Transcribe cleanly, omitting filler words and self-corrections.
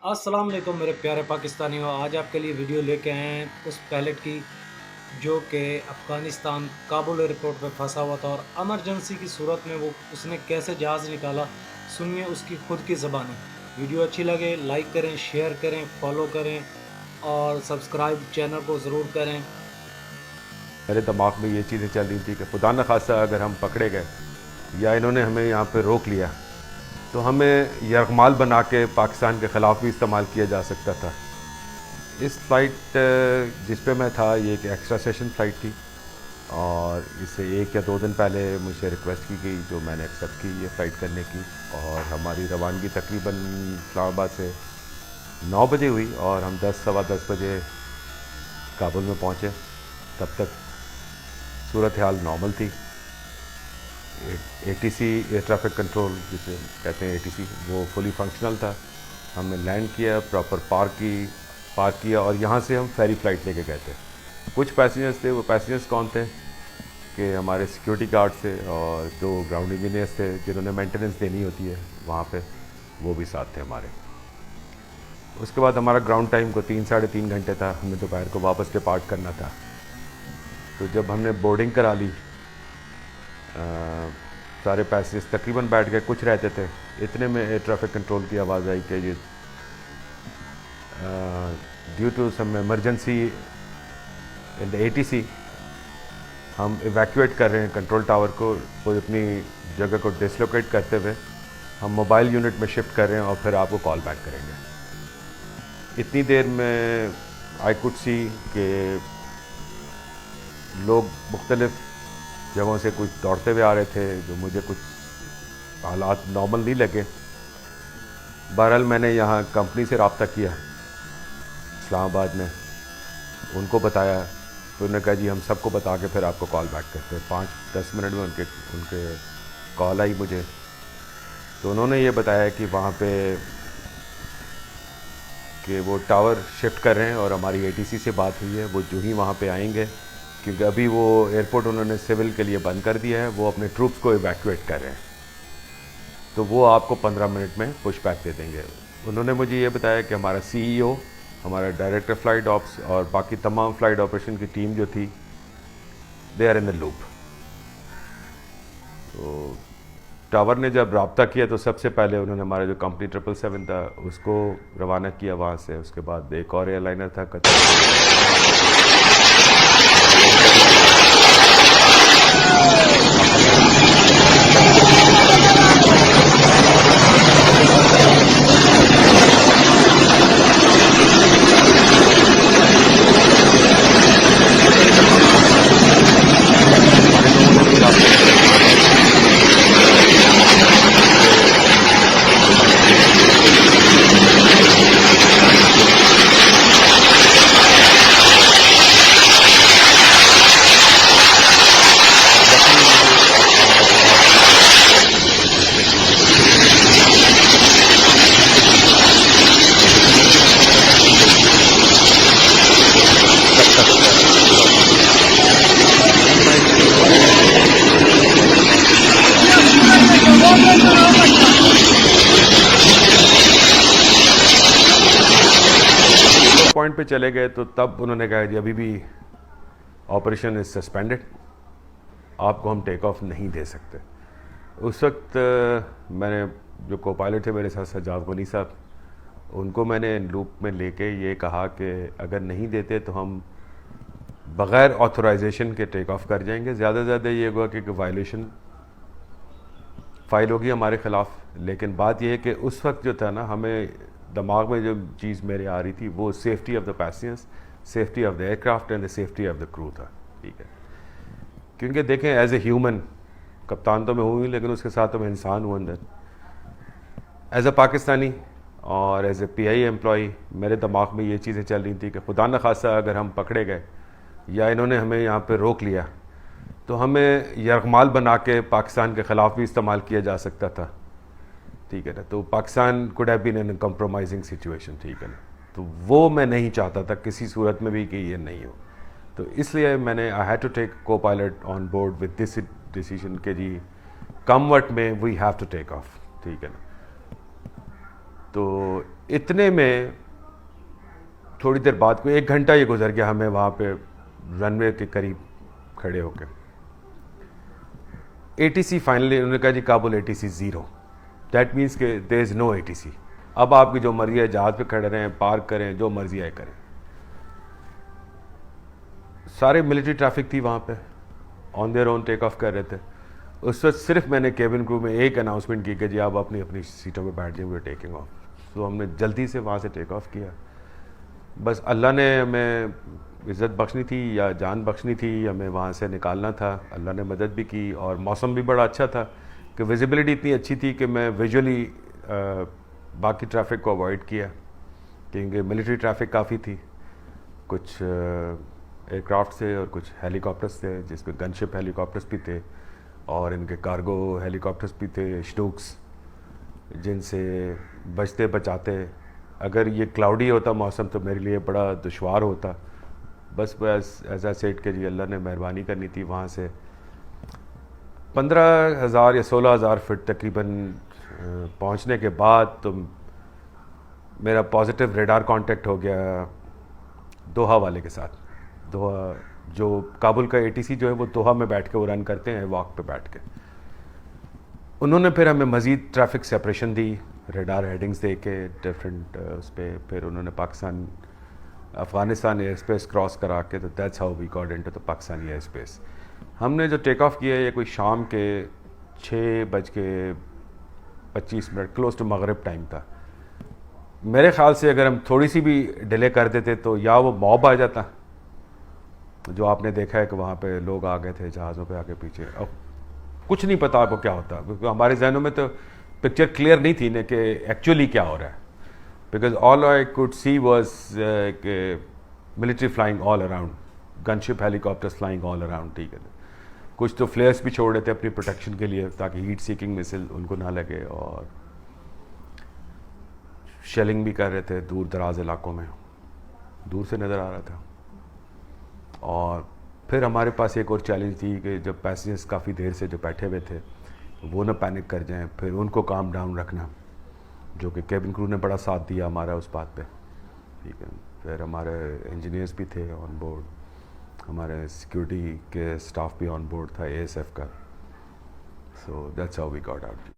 अस्सलाम वालेकुम मेरे प्यारे पाकिस्तानियों। आज आपके लिए वीडियो लेके आए हैं उस पायलट की जो कि अफ़गानिस्तान काबुल एयरपोर्ट पे फंसा हुआ था और एमरजेंसी की सूरत में वो उसने कैसे जहाज़ निकाला। सुनिए उसकी ख़ुद की ज़बानी। वीडियो अच्छी लगे लाइक करें, शेयर करें, फॉलो करें और सब्सक्राइब चैनल को ज़रूर करें। मेरे दिमाग में ये चीज़ें चल रही थी कि खुदा न खासा अगर हम पकड़े गए या इन्होंने हमें यहाँ पे रोक लिया तो हमें यरगमाल बना के पाकिस्तान के ख़िलाफ़ भी इस्तेमाल किया जा सकता था। इस फ़्लाइट जिस पे मैं था ये एक एक्स्ट्रा सेशन फ़्लाइट थी और इससे 1 या 2 दिन पहले मुझे रिक्वेस्ट की गई जो मैंने एक्सेप्ट की ये फ़्लाइट करने की। और हमारी रवानगी तकरीबन इस्लामाबाद से 9 बजे हुई और हम 10 सवा 10 बजे काबुल में पहुँचे। तब तक सूरत हाल नॉर्मल थी। एटीसी एयर ट्रैफिक कंट्रोल जिसे कहते हैं एटीसी वो फुली फंक्शनल था। हमने लैंड किया, प्रॉपर पार्क किया और यहाँ से हम फेरी फ़्लाइट लेके गए थे। कुछ पैसेंजर्स थे, वो पैसेंजर्स कौन थे कि हमारे सिक्योरिटी गार्ड थे और जो ग्राउंड इंजीनियर्स थे जिन्होंने मेंटेनेंस देनी होती है वहाँ पे, वो भी साथ थे हमारे। उसके बाद हमारा ग्राउंड टाइम को 3 साढ़े 3 घंटे था। हमें दोपहर को वापस डिपार्ट करना था। तो जब हमने बोर्डिंग करा ली सारे पैसेंजर्स तकरीबन बैठ गए, कुछ रहते थे। इतने में एयर ट्रैफिक कंट्रोल की आवाज़ आई कि ये due to some emergency in the ATC हम इवैक्यूएट कर रहे हैं कंट्रोल टावर को, वो अपनी जगह को डिसलोकेट करते हुए हम मोबाइल यूनिट में शिफ्ट कर रहे हैं और फिर आपको कॉल बैक करेंगे। इतनी देर में आई कुड सी कि लोग मुख्तलिफ़ जगहों से कुछ दौड़ते हुए आ रहे थे, जो मुझे कुछ हालात नॉर्मल नहीं लगे। बहरहाल मैंने यहाँ कंपनी से रब्ता किया इस्लामाबाद में, उनको बताया तो उन्होंने कहा जी हम सबको बता के फिर आपको कॉल बैक करते हैं। 5-10 मिनट में उनके कॉल आई मुझे। तो उन्होंने ये बताया कि वहाँ पे कि वो टावर शिफ्ट कर रहे हैं और हमारी एटीसी से बात हुई है, वो जो ही वहाँ पे आएंगे क्योंकि अभी वो एयरपोर्ट उन्होंने सिविल के लिए बंद कर दिया है, वो अपने ट्रूप्स को इवैक्यूएट कर रहे हैं, तो वो आपको 15 मिनट में पुश बैक दे देंगे। उन्होंने मुझे ये बताया कि हमारा सीईओ, हमारा डायरेक्टर फ़्लाइट ऑप्स और बाकी तमाम फ़्लाइट ऑपरेशन की टीम जो थी they are in the loop. तो टावर ने जब रब्ता किया तो सबसे पहले उन्होंने हमारा जो कंपनी 777 था उसको रवाना किया वहाँ से। उसके बाद एक और एयरलाइनर था पॉइंट पे चले गए। तो तब उन्होंने कहा जी अभी भी ऑपरेशन इज़ सस्पेंडेड, आपको हम टेक ऑफ नहीं दे सकते। उस वक्त मैंने जो को पायलट थे मेरे साथ सज्जाद गनी साहब, उनको मैंने लूप में लेके ये कहा कि अगर नहीं देते तो हम बग़ैर ऑथराइजेशन के टेक ऑफ कर जाएंगे। ज़्यादा से ज़्यादा ये हुआ कि वायलेशन फ़ाइल होगी हमारे ख़िलाफ़। लेकिन बात यह है कि उस वक्त जो था ना, हमें दिमाग में जो चीज़ मेरे आ रही थी वो safety of the passengers, safety of the aircraft and the safety of the crew था। ठीक है, क्योंकि देखें एज ए ह्यूमन, कप्तान तो मैं हूँ ही लेकिन उसके साथ तो मैं इंसान हूँ अंदर। एज ए पाकिस्तानी और एज ए पीआई एम्प्लॉई मेरे दिमाग में ये चीज़ें चल रही थी कि खुदा न खासा अगर हम पकड़े गए या इन्होंने हमें यहाँ पे रोक लिया तो हमें यरगमाल बना के पाकिस्तान के ख़िलाफ़ भी इस्तेमाल किया जा सकता था। ठीक है ना, तो Pakistan could have been in compromising situation. ठीक है ना, तो वो मैं नहीं चाहता था किसी सूरत में भी कि ये नहीं हो। तो इसलिए मैंने I had to take copilot on board with this decision के जी कम वट में we have to take off. ठीक है ना, तो इतने में थोड़ी देर बाद कोई 1 घंटा ये गुजर गया हमें वहाँ पे रनवे के करीब खड़े होकर। ATC फाइनली उन्होंने कहा जी काबुल ATC 0। दैट मीन्स के देयर इज़ नो ATC। अब आपकी जो मर्जी है जहाज़ पे खड़े रहें, पार्क करें, जो मर्जी है करें। सारे मिलिट्री ट्रैफिक थी वहाँ पे, on their own take off कर रहे थे। उस वक्त सिर्फ मैंने केबिन क्रू में एक अनाउंसमेंट की कि जी आप अपनी अपनी सीटों पे बैठ जाइए, टेकिंग ऑफ। तो हमने जल्दी से वहाँ से टेक ऑफ किया। बस अल्लाह ने हमें इज़्ज़त बख्शनी थी या जान बख्शनी थी, हमें वहाँ से निकालना था। अल्लाह ने मदद भी की और मौसम भी बड़ा अच्छा था कि विजिबिलिटी इतनी अच्छी थी कि मैं विजुअली बाकी ट्रैफिक को अवॉइड किया, क्योंकि मिलिट्री ट्रैफिक काफ़ी थी। कुछ एयरक्राफ्ट से और कुछ हेलीकॉप्टर्स थे, जिसमें गनशिप हेलीकॉप्टर्स भी थे और इनके कार्गो हेलीकॉप्टर्स भी थे, स्टूक्स, जिनसे बचते बचाते अगर ये क्लाउडी होता मौसम तो मेरे लिए बड़ा दुश्वार होता। बस ऐसा सेट के जी अल्लाह ने मेहरबानी करनी थी। वहाँ से 15,000 या 16,000 फीट तकरीबन पहुँचने के बाद तो मेरा पॉजिटिव रेडार कांटेक्ट हो गया दोहा वाले के साथ। दोहा जो काबुल का ATC जो है वो दोहा में बैठ के वो रन करते हैं, वॉक पे बैठ के। उन्होंने फिर हमें मज़ीद ट्रैफिक सेपरेशन दी, रेडार हेडिंग्स दे के डिफरेंट उस पर। फिर उन्होंने अफ़गानिस्तान एयर स्पेस क्रॉस करा के, तो that's how we got into the Pakistani air space. हमने जो टेक ऑफ किया ये कोई शाम के 6:25 क्लोज टू मगरिब टाइम था। मेरे ख्याल से अगर हम थोड़ी सी भी डिले कर देते तो या वो मॉब आ जाता, जो आपने देखा है कि वहाँ पे लोग आ गए थे जहाज़ों पे आगे पीछे। अब कुछ नहीं पता आपको क्या होता, क्योंकि हमारे जहनों में तो पिक्चर क्लियर नहीं थी ना कि एक्चुअली क्या हो रहा है। Because all I could see was military flying all around, gunship helicopters flying all around. ठीक है, कुछ तो फ्लेयर्स भी छोड़ रहे थे अपनी प्रोटेक्शन के लिए ताकि हीट सीकिंग मिसाइल उनको ना लगे, और शेलिंग भी कर रहे थे दूर दराज इलाकों में, दूर से नज़र आ रहा था। और फिर हमारे पास एक और चैलेंज थी कि जब पैसेंजर्स काफ़ी देर से जो बैठे हुए थे वो ना पैनिक कर जाएं, फिर उनको काम डाउन रखना, जो कि केबिन क्रू ने बड़ा साथ दिया हमारा उस बात पे। ठीक है, फिर हमारे इंजीनियर्स भी थे ऑन बोर्ड, हमारे सिक्योरिटी के स्टाफ भी ऑन बोर्ड था ASF का। So that's how we got out.